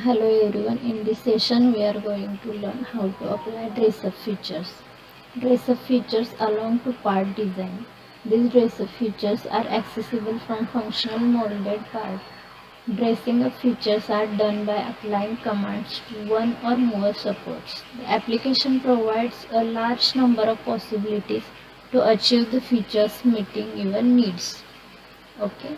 Hello everyone, in this session we are going to learn how to apply dress-up features. Dress-up features belong to part design. These dress-up features are accessible from functional molded part. Dressing up features are done by applying commands to one or more supports. The application provides a large number of possibilities to achieve the features meeting your needs. Okay.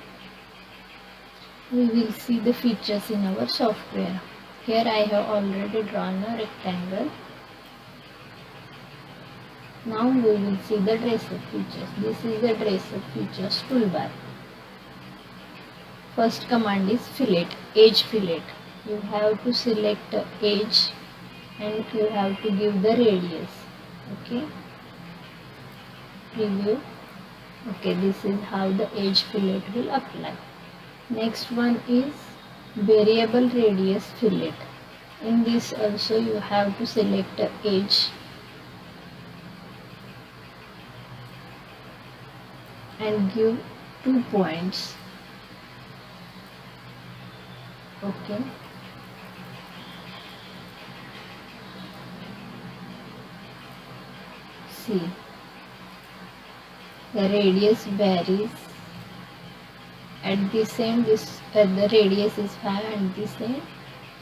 We will see the features in our software. Here I have already drawn a rectangle. Now we will see the dress-up features. This is the dress-up features toolbar. First command is fillet, edge fillet. You have to select the edge and you have to give the radius. Okay. Preview. Okay, this is how the edge fillet will apply. Next one is variable radius fillet. In this also you have to select the edge and give 2 points. Okay. See, the radius varies. At this end, the radius is 5 and this end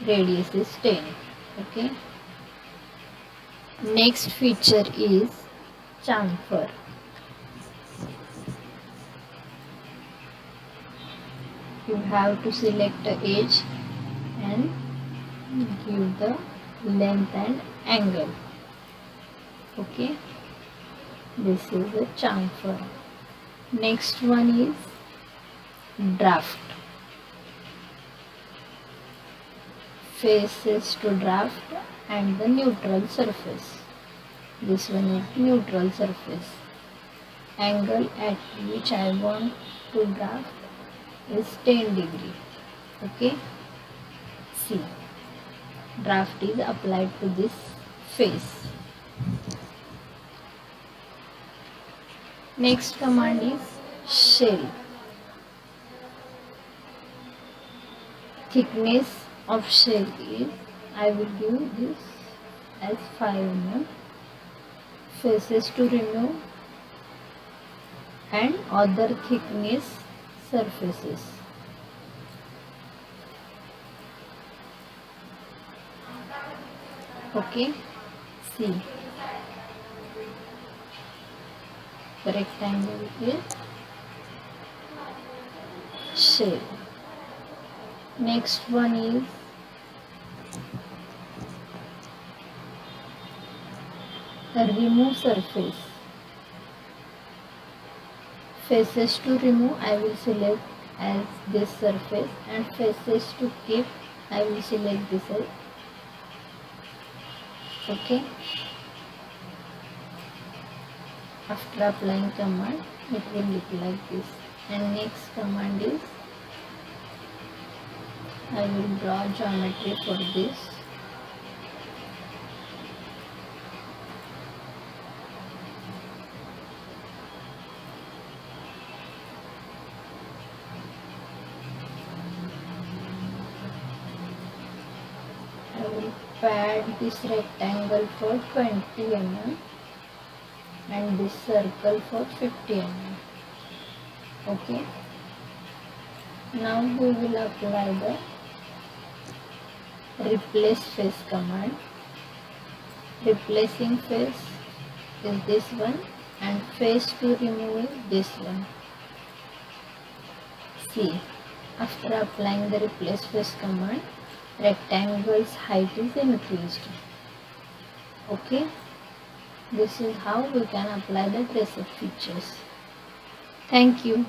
radius is 10. Okay. Next feature is chamfer. You have to select the edge and give the length and angle. Okay. This is the chamfer. Next one is draft. Faces to draft and the neutral surface. This one is neutral surface. Angle at which I want to draft is 10 degree. Okay. See, draft is applied to this face. Next command is shell. Thickness of shell is, I will give this as 5 mm. Faces to remove and other thickness surfaces. Okay. See, the rectangle is shell. Next one is the remove surface. Faces to remove I will select as this surface and faces to keep I will select this as. Okay. After applying command it will look like this. And next command is, I will draw geometry for this. I will pad this rectangle for 20 mm and this circle for 50 mm. Okay. Now we will apply the replace face command. Replacing face is this one and face to remove is this one. See, after applying the replace face command, rectangle's height is increased. Okay. This is how we can apply the dress-up features. Thank you.